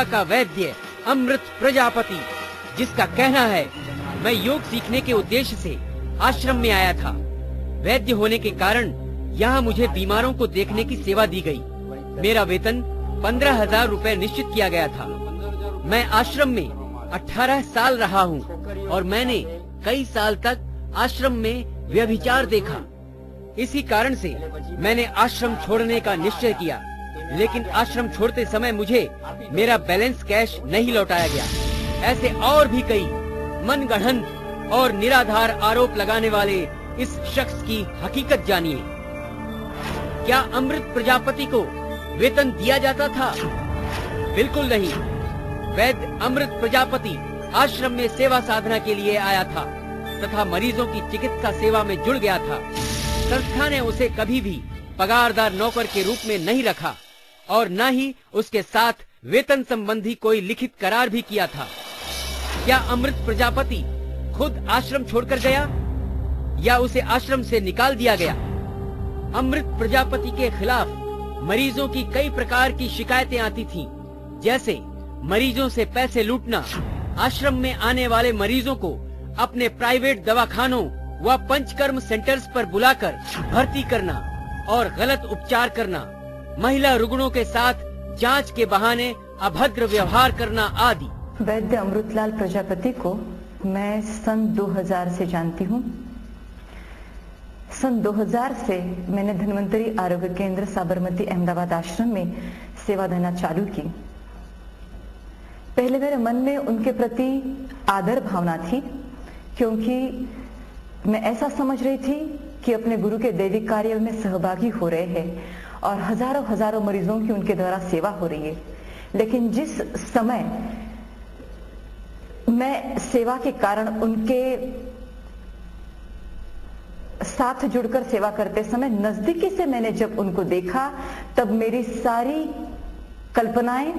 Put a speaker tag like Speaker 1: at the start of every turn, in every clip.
Speaker 1: बड़ौदा का वैद्य अमृत प्रजापति, जिसका कहना है मैं योग सीखने के उद्देश्य से आश्रम में आया था। वैद्य होने के कारण यहाँ मुझे बीमारों को देखने की सेवा दी गई। मेरा वेतन 15,000 रुपए निश्चित किया गया था। मैं आश्रम में 18 साल रहा हूँ और मैंने कई साल तक आश्रम में व्यभिचार देखा। इसी कारण से मैंने आश्रम छोड़ने का निश्चय किया, लेकिन आश्रम छोड़ते समय मुझे मेरा बैलेंस कैश नहीं लौटाया गया। ऐसे और भी कई मनगढ़ंत और निराधार आरोप लगाने वाले इस शख्स की हकीकत जानिए। क्या अमृत प्रजापति को वेतन दिया जाता था? बिल्कुल नहीं। वैद्य अमृत प्रजापति आश्रम में सेवा साधना के लिए आया था तथा मरीजों की चिकित्सा सेवा में जुड़ गया था। संस्था ने उसे कभी भी पगारदार नौकर के रूप में नहीं रखा और न ही उसके साथ वेतन संबंधी कोई लिखित करार भी किया था। क्या अमृत प्रजापति खुद आश्रम छोड़कर गया या उसे आश्रम से निकाल दिया गया? अमृत प्रजापति के खिलाफ मरीजों की कई प्रकार की शिकायतें आती थीं, जैसे मरीजों से पैसे लूटना, आश्रम में आने वाले मरीजों को अपने प्राइवेट दवाखानों व पंचकर्म सेंटर्स पर बुलाकर भर्ती करना और गलत उपचार करना, महिला रुग्णों के साथ जांच के बहाने अभद्र व्यवहार करना आदि।
Speaker 2: वैद्य अमृतलाल प्रजापति को मैं सन 2000 से जानती हूँ। सन 2000 से मैंने धन्वंतरी आरोग्य केंद्र साबरमती अहमदाबाद आश्रम में सेवा देना चालू की। पहले मेरे मन में उनके प्रति आदर भावना थी, क्योंकि मैं ऐसा समझ रही थी कि अपने गुरु के दैविक कार्य में सहभागी हो रहे हैं और हजारों हजारों मरीजों की उनके द्वारा सेवा हो रही है। लेकिन जिस समय मैं सेवा के कारण उनके साथ जुड़कर सेवा करते समय नजदीकी से मैंने जब उनको देखा, तब मेरी सारी कल्पनाएं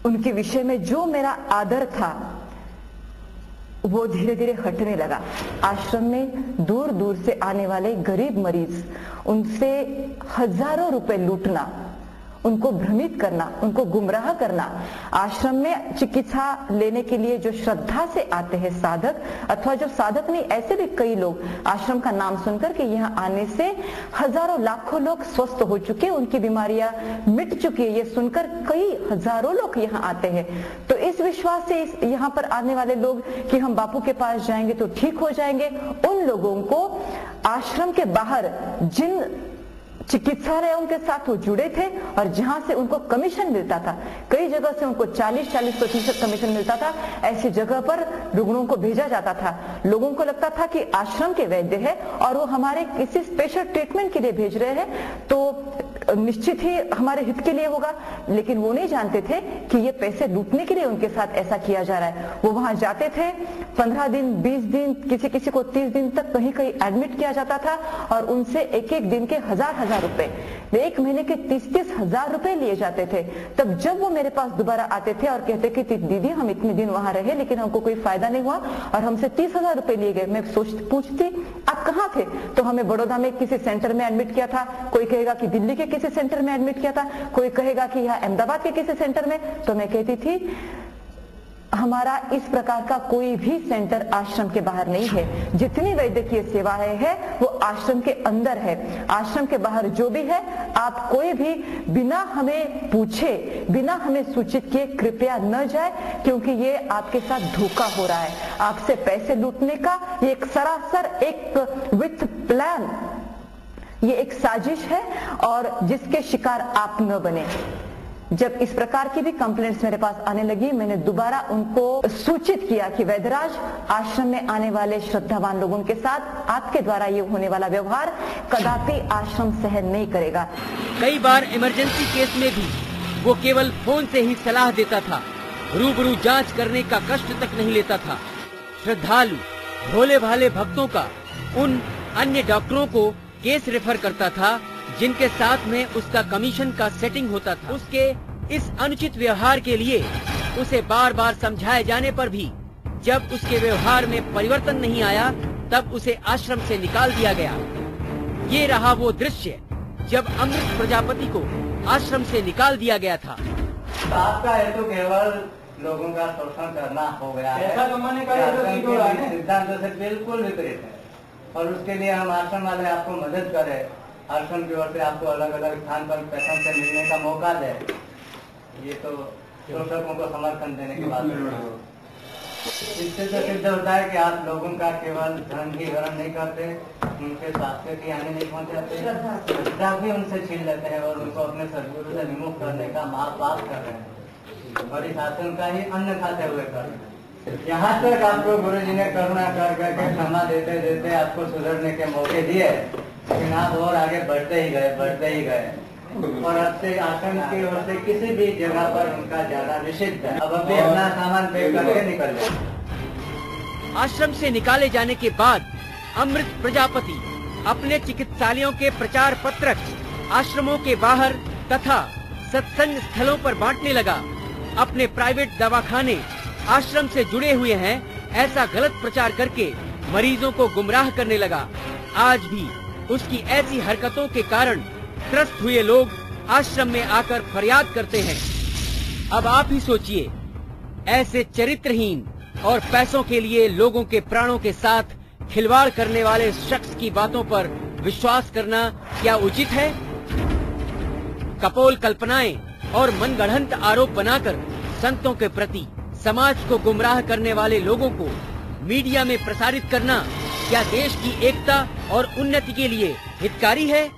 Speaker 2: उनके विषय में जो मेरा आदर था वो धीरे धीरे हटने लगा। आश्रम में दूर दूर से आने वाले गरीब मरीज, उनसे हजारों रुपए लूटना, उनको भ्रमित करना, उनको गुमराह करना, आश्रम में चिकित्सा लेने के लिए जो श्रद्धा से आते हैं साधक, अथवा जो साधक नहीं, ऐसे भी कई लोग आश्रम का नाम सुनकर के यहाँ आने से हजारों लाखों लोग स्वस्थ हो चुके, उनकी बीमारियां मिट चुकी है, ये सुनकर कई हजारों लोग यहाँ आते हैं। तो इस विश्वास से यहाँ पर आने वाले लोग कि हम बापू के पास जाएंगे तो ठीक हो जाएंगे, उन लोगों को आश्रम के बाहर जिन चिकित्सालयों के साथ वो जुड़े थे और जहां से उनको कमीशन मिलता था, कई जगह से उनको 40-40% कमीशन मिलता था, ऐसी जगह पर रुग्णों को भेजा जाता था। लोगों को लगता था कि आश्रम के वैद्य है और वो हमारे किसी स्पेशल ट्रीटमेंट के लिए भेज रहे हैं तो निश्चित ही हमारे हित के लिए होगा, लेकिन वो नहीं जानते थे कि ये पैसे लूटने के लिए उनके साथ ऐसा किया जा रहा है। वो वहां जाते थे, 15 दिन 20 दिन, किसी को 30 दिन तक कहीं कहीं एडमिट किया जाता था और उनसे एक एक दिन के हजार रुपए, एक महीने के 30-30 हजार रुपए लिए जाते थे। तब जब वो मेरे पास दोबारा आते थे और कहते कि दीदी हम इतने दिन वहां रहे लेकिन हमको कोई फायदा नहीं हुआ और हमसे 30,000 रुपए लिए गए, मैं पूछती आप कहाँ थे? तो हमें बड़ौदा में किसी सेंटर में एडमिट किया था, कोई कहेगा कि दिल्ली के किसी सेंटर में एडमिट किया था, कोई कहेगा कि यहाँ अहमदाबाद के किसी सेंटर में। तो मैं कहती थी हमारा इस प्रकार का कोई भी सेंटर आश्रम के बाहर नहीं है, जितनी वैद्यकीय सेवाएं है वो आश्रम के अंदर है। आश्रम के बाहर जो भी है, आप कोई भी बिना हमें पूछे, बिना हमें सूचित किए कृपया न जाए, क्योंकि ये आपके साथ धोखा हो रहा है, आपसे पैसे लूटने का ये एक सरासर एक विथ प्लान, ये एक साजिश है और जिसके शिकार आप न बने। जब इस प्रकार की भी कंप्लेंट्स मेरे पास आने लगी, मैंने दोबारा उनको सूचित किया कि वैद्यराज, आश्रम में आने वाले श्रद्धावान लोगों के साथ आपके द्वारा ये होने वाला व्यवहार कदापि आश्रम सहन नहीं करेगा।
Speaker 1: कई बार इमरजेंसी केस में भी वो केवल फोन से ही सलाह देता था, रूबरू जांच करने का कष्ट तक नहीं लेता था। श्रद्धालु भोले भाले भक्तों का उन अन्य डॉक्टरों को केस रेफर करता था जिनके साथ में उसका कमीशन का सेटिंग होता था। उसके इस अनुचित व्यवहार के लिए उसे बार बार समझाए जाने पर भी जब उसके व्यवहार में परिवर्तन नहीं आया, तब उसे आश्रम से निकाल दिया गया। ये रहा वो दृश्य जब अमृत प्रजापति को आश्रम से निकाल दिया गया था।
Speaker 3: तो आपका हेतु केवल लोगों का शोषण करना हो गया है।
Speaker 4: पैसा कमाने का
Speaker 3: सिद्धांतों से बिल्कुल विपरीत है। और उसके लिए हम आश्रम वाले आपको मदद करें, आश्रम की ओर से आपको अलग अलग स्थान पर पैसा से मिलने का मौका दे, ये तो शोषकों को समर्थन देने की बात है। इससे तो सिद्ध होता है कि आप लोगों का केवल धन ही हरण नहीं करते, उनके स्वास्थ्य की हानि नहीं पहुंचाते, श्रद्धा भी उनसे छीन लेते हैं और उनको अपने सदगुरु से विमुख करने का महापाप कर रहे हैं और इस आश्रम का ही अन्न खाते हुए कर रहे हैं। यहाँ तक आपको गुरु जी ने करुणा कर करके क्षमा देते देते आपको सुधरने के मौके दिए, लेकिन आप और आगे बढ़ते ही गए और अब से आश्रम की ओर से किसी भी जगह पर उनका ज्यादा निषिद्ध है। अब अभी अपना सामान पैक करके निकल जाए।
Speaker 1: आश्रम से निकाले जाने के बाद अमृत प्रजापति अपने चिकित्सालयों के प्रचार पत्रक आश्रमों के बाहर तथा सत्संग स्थलों पर बांटने लगा। अपने प्राइवेट दवाखाने आश्रम से जुड़े हुए हैं ऐसा गलत प्रचार करके मरीजों को गुमराह करने लगा। आज भी उसकी ऐसी हरकतों के कारण त्रस्त हुए लोग आश्रम में आकर फरियाद करते हैं। अब आप ही सोचिए, ऐसे चरित्रहीन और पैसों के लिए लोगों के प्राणों के साथ खिलवाड़ करने वाले शख्स की बातों पर विश्वास करना क्या उचित है? कपोल कल्पनाएं और मनगढ़ंत आरोप बनाकर संतों के प्रति समाज को गुमराह करने वाले लोगों को मीडिया में प्रसारित करना क्या देश की एकता और उन्नति के लिए हितकारी है?